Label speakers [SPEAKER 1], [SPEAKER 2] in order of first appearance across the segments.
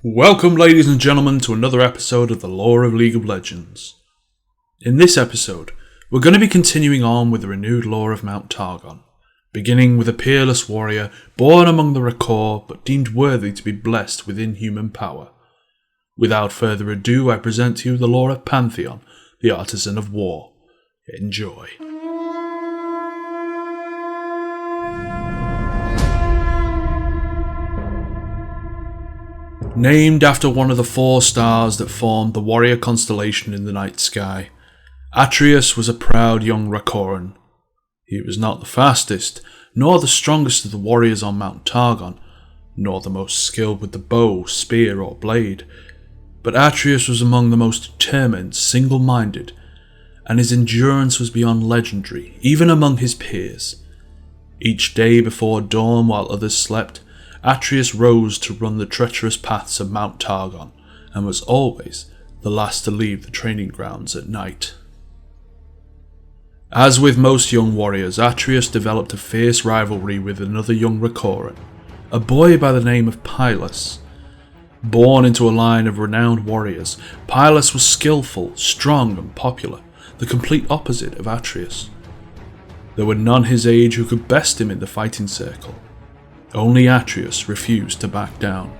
[SPEAKER 1] Welcome, ladies and gentlemen, to another episode of the Lore of League of Legends. In this episode, we're going to be continuing on with the renewed lore of Mount Targran, beginning with a peerless warrior born among the Rakor but deemed worthy to be blessed with inhuman power. Without further ado, I present to you the lore of Pantheon, the Artisan of War. Enjoy. Named after one of the 4 stars that formed the warrior constellation in the night sky, Atreus was a proud young Rakoran. He was not the fastest, nor the strongest of the warriors on Mount Targran, nor the most skilled with the bow, spear or blade, but Atreus was among the most determined, single-minded, and his endurance was beyond legendary, even among his peers. Each day before dawn, while others slept, Atreus rose to run the treacherous paths of Mount Targran, and was always the last to leave the training grounds at night. As with most young warriors, Atreus developed a fierce rivalry with another young Rakoran, a boy by the name of Pylus. Born into a line of renowned warriors, Pylus was skillful, strong and popular, the complete opposite of Atreus. There were none his age who could best him in the fighting circle. Only Atreus refused to back down.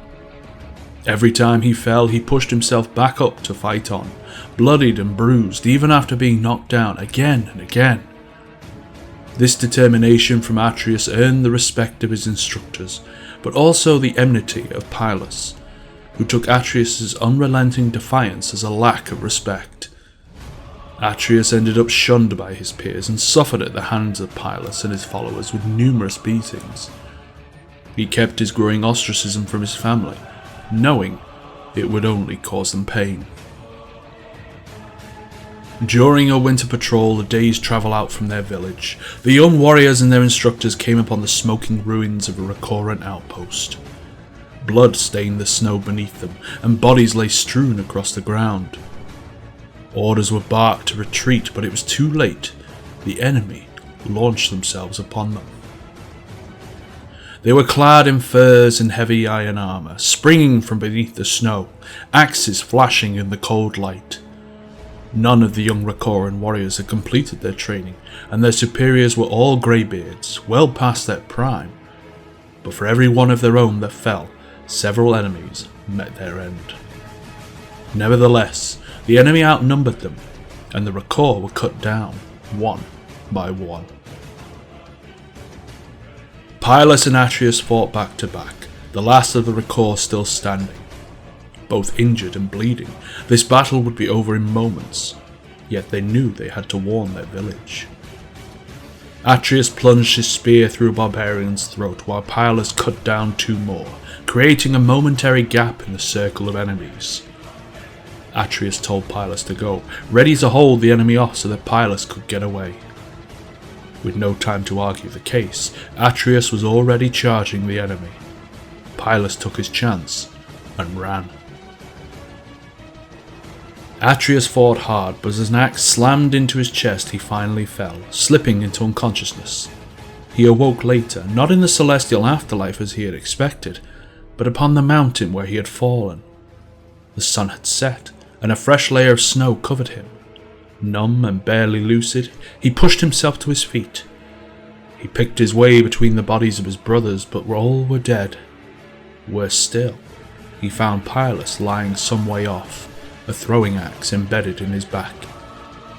[SPEAKER 1] Every time he fell, he pushed himself back up to fight on, bloodied and bruised even after being knocked down again and again. This determination from Atreus earned the respect of his instructors, but also the enmity of Pylus, who took Atreus' unrelenting defiance as a lack of respect. Atreus ended up shunned by his peers and suffered at the hands of Pylus and his followers with numerous beatings. He kept his growing ostracism from his family, knowing it would only cause them pain. During a winter patrol, a day's travel out from their village, the young warriors and their instructors came upon the smoking ruins of a Rakoran outpost. Blood stained the snow beneath them, and bodies lay strewn across the ground. Orders were barked to retreat, but it was too late. The enemy launched themselves upon them. They were clad in furs and heavy iron armour, springing from beneath the snow, axes flashing in the cold light. None of the young Rakoran warriors had completed their training, and their superiors were all greybeards, well past their prime. But for every one of their own that fell, several enemies met their end. Nevertheless, the enemy outnumbered them, and the Rakor were cut down, one by one. Pylus and Atreus fought back to back, the last of the Rakor still standing. Both injured and bleeding, this battle would be over in moments, yet they knew they had to warn their village. Atreus plunged his spear through a barbarian's throat while Pylus cut down 2 more, creating a momentary gap in the circle of enemies. Atreus told Pylus to go, ready to hold the enemy off so that Pylus could get away. With no time to argue the case, Atreus was already charging the enemy. Pylus took his chance and ran. Atreus fought hard, but as an axe slammed into his chest he finally fell, slipping into unconsciousness. He awoke later, not in the celestial afterlife as he had expected, but upon the mountain where he had fallen. The sun had set, and a fresh layer of snow covered him. Numb and barely lucid, he pushed himself to his feet. He picked his way between the bodies of his brothers, but all were dead. Worse still, he found Pylus lying some way off, a throwing axe embedded in his back.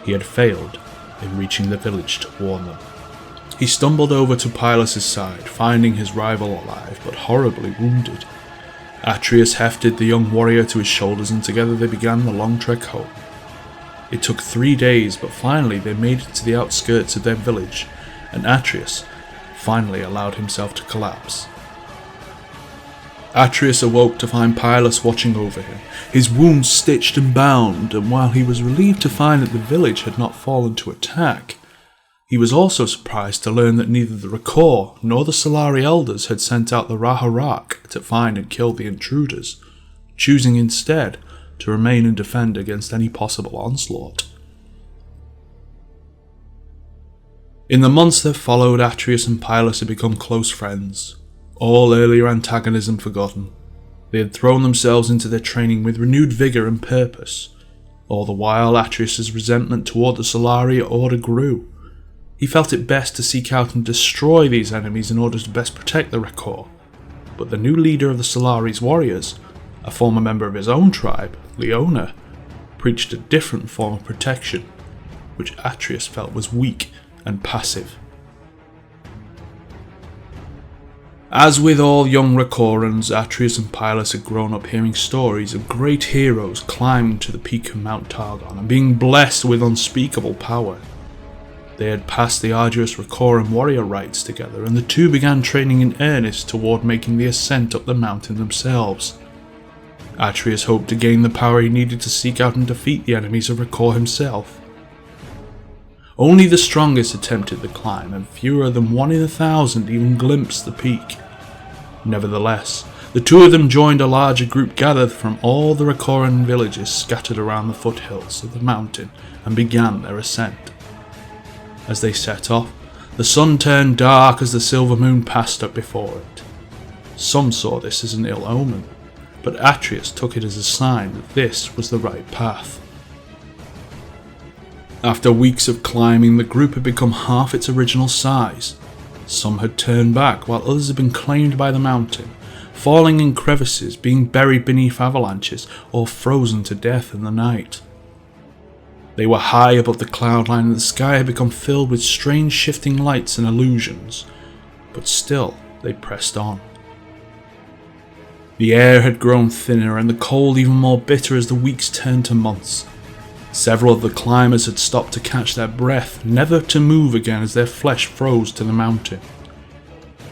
[SPEAKER 1] He had failed in reaching the village to warn them. He stumbled over to Pylus' side, finding his rival alive, but horribly wounded. Atreus hefted the young warrior to his shoulders, and together they began the long trek home. It took 3 days, but finally they made it to the outskirts of their village, and Atreus finally allowed himself to collapse. Atreus awoke to find Pylus watching over him, his wounds stitched and bound, and while he was relieved to find that the village had not fallen to attack, he was also surprised to learn that neither the Rakor nor the Solari elders had sent out the Raharak to find and kill the intruders, choosing instead to remain and defend against any possible onslaught. In the months that followed, Atreus and Pylus had become close friends, all earlier antagonism forgotten. They had thrown themselves into their training with renewed vigour and purpose. All the while, Atreus' resentment toward the Solaria Order grew. He felt it best to seek out and destroy these enemies in order to best protect the Record. But the new leader of the Solaris warriors, a former member of his own tribe, Leona, preached a different form of protection, which Atreus felt was weak and passive. As with all young Recorans, Atreus and Pylus had grown up hearing stories of great heroes climbing to the peak of Mount Targran and being blessed with unspeakable power. They had passed the arduous Recoran warrior rites together, and the two began training in earnest toward making the ascent up the mountain themselves. Atreus hoped to gain the power he needed to seek out and defeat the enemies of Recor himself. Only the strongest attempted the climb, and fewer than 1 in 1,000 even glimpsed the peak. Nevertheless, the two of them joined a larger group gathered from all the Recoran villages scattered around the foothills of the mountain and began their ascent. As they set off, the sun turned dark as the silver moon passed up before it. Some saw this as an ill omen, but Atreus took it as a sign that this was the right path. After weeks of climbing, the group had become half its original size. Some had turned back, while others had been claimed by the mountain, falling in crevices, being buried beneath avalanches, or frozen to death in the night. They were high above the cloud line, and the sky had become filled with strange shifting lights and illusions, but still they pressed on. The air had grown thinner, and the cold even more bitter as the weeks turned to months. Several of the climbers had stopped to catch their breath, never to move again as their flesh froze to the mountain.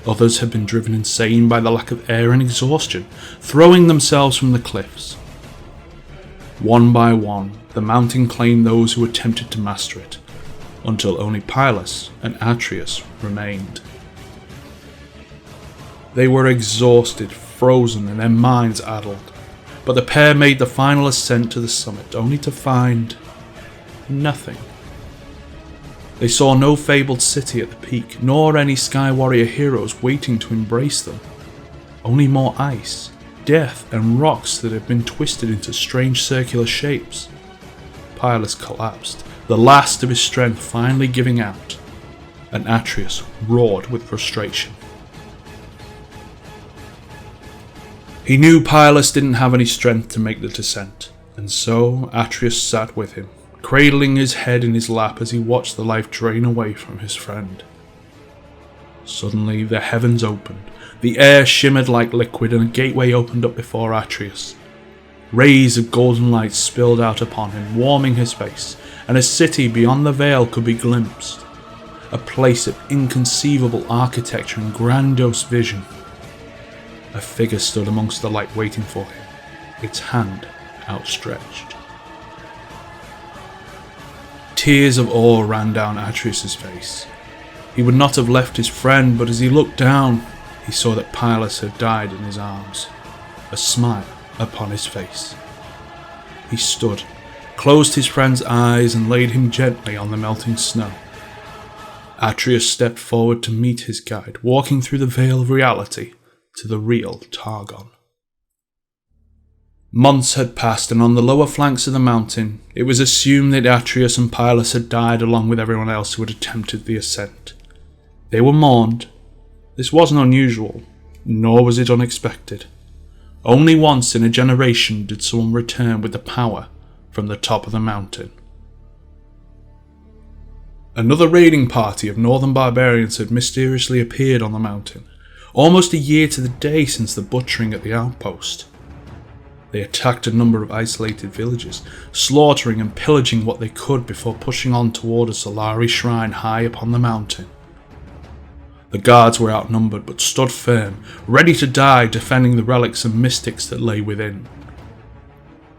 [SPEAKER 1] Others had been driven insane by the lack of air and exhaustion, throwing themselves from the cliffs. One by one, the mountain claimed those who attempted to master it, until only Pylus and Atreus remained. They were exhausted, frozen, and their minds addled. But the pair made the final ascent to the summit, only to find nothing. They saw no fabled city at the peak, nor any Sky Warrior heroes waiting to embrace them. Only more ice, death, and rocks that had been twisted into strange circular shapes. Pylus collapsed, the last of his strength finally giving out, and Atreus roared with frustration. He knew Pylus didn't have any strength to make the descent, and so Atreus sat with him, cradling his head in his lap as he watched the life drain away from his friend. Suddenly the heavens opened, the air shimmered like liquid, and a gateway opened up before Atreus. Rays of golden light spilled out upon him, warming his face, and a city beyond the veil could be glimpsed. A place of inconceivable architecture and grandiose vision. A figure stood amongst the light waiting for him, its hand outstretched. Tears of awe ran down Atreus' face. He would not have left his friend, but as he looked down, he saw that Pylus had died in his arms, a smile upon his face. He stood, closed his friend's eyes, and laid him gently on the melting snow. Atreus stepped forward to meet his guide, walking through the veil of reality to the real Targon. Months had passed, and on the lower flanks of the mountain, it was assumed that Atreus and Pylus had died along with everyone else who had attempted the ascent. They were mourned. This wasn't unusual, nor was it unexpected. Only once in a generation did someone return with the power from the top of the mountain. Another raiding party of northern barbarians had mysteriously appeared on the mountain, almost a year to the day since the butchering at the outpost. They attacked a number of isolated villages, slaughtering and pillaging what they could before pushing on toward a Solari shrine high upon the mountain. The guards were outnumbered but stood firm, ready to die defending the relics and mystics that lay within.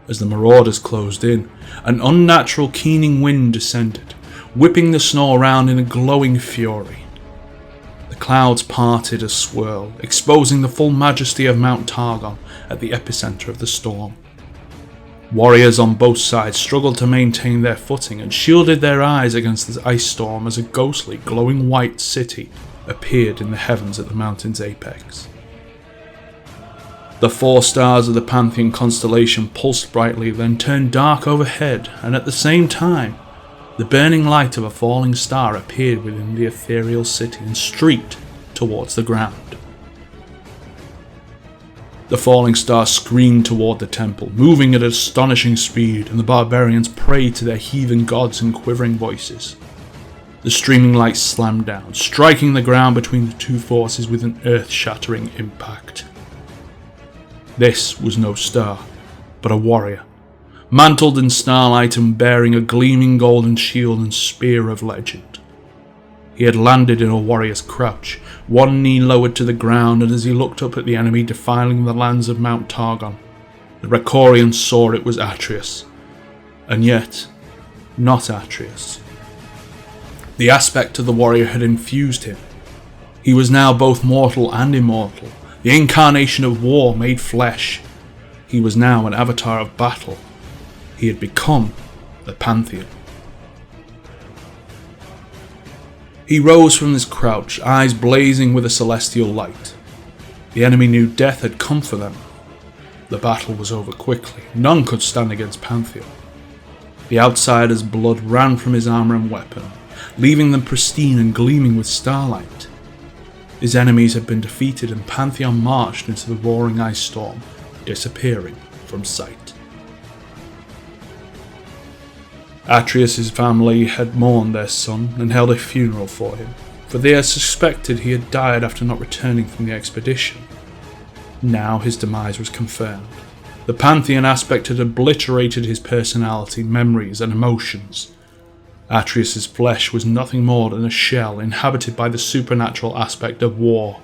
[SPEAKER 1] As the marauders closed in, an unnatural keening wind descended, whipping the snow around in a glowing fury. The clouds parted a swirl, exposing the full majesty of Mount Targon at the epicenter of the storm. Warriors on both sides struggled to maintain their footing and shielded their eyes against the ice storm as a ghostly, glowing white city appeared in the heavens at the mountain's apex. The 4 stars of the Pantheon constellation pulsed brightly, then turned dark overhead, and at the same time, the burning light of a falling star appeared within the ethereal city and streaked towards the ground. The falling star screamed toward the temple, moving at astonishing speed, and the barbarians prayed to their heathen gods in quivering voices. The streaming light slammed down, striking the ground between the 2 forces with an earth-shattering impact. This was no star, but a warrior, mantled in starlight and bearing a gleaming golden shield and spear of legend. He had landed in a warrior's crouch, one knee lowered to the ground, and as he looked up at the enemy defiling the lands of Mount Targran, the Ricorian saw it was Atreus, and yet not Atreus. The aspect of the warrior had infused him. He was now both mortal and immortal, the incarnation of war made flesh. He was now an avatar of battle. He had become the Pantheon. He rose from his crouch, eyes blazing with a celestial light. The enemy knew death had come for them. The battle was over quickly. None could stand against Pantheon. The outsider's blood ran from his armour and weapon, leaving them pristine and gleaming with starlight. His enemies had been defeated, and Pantheon marched into the roaring ice storm, disappearing from sight. Atreus' family had mourned their son and held a funeral for him, for they had suspected he had died after not returning from the expedition. Now his demise was confirmed. The Pantheon aspect had obliterated his personality, memories, and emotions. Atreus' flesh was nothing more than a shell inhabited by the supernatural aspect of war.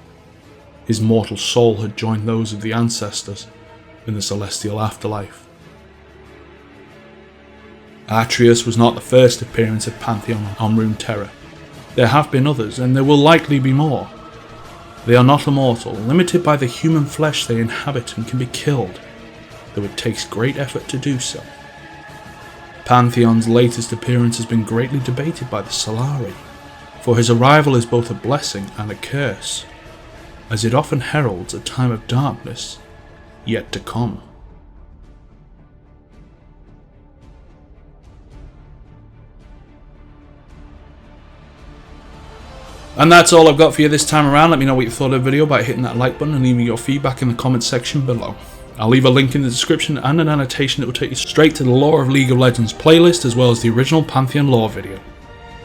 [SPEAKER 1] His mortal soul had joined those of the ancestors in the celestial afterlife. Atreus was not the first appearance of Pantheon on Runeterra. There have been others, and there will likely be more. They are not immortal, limited by the human flesh they inhabit, and can be killed, though it takes great effort to do so. Pantheon's latest appearance has been greatly debated by the Solari, for his arrival is both a blessing and a curse, as it often heralds a time of darkness yet to come. And that's all I've got for you this time around. Let me know what you thought of the video by hitting that like button and leaving your feedback in the comments section below. I'll leave a link in the description and an annotation that will take you straight to the Lore of League of Legends playlist, as well as the original Pantheon lore video.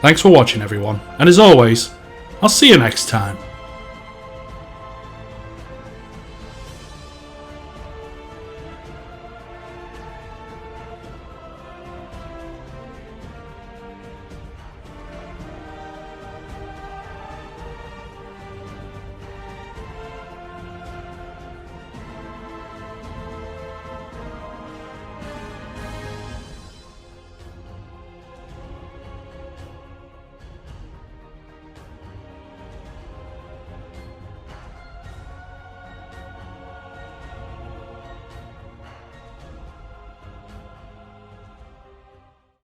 [SPEAKER 1] Thanks for watching everyone, and as always, I'll see you next time.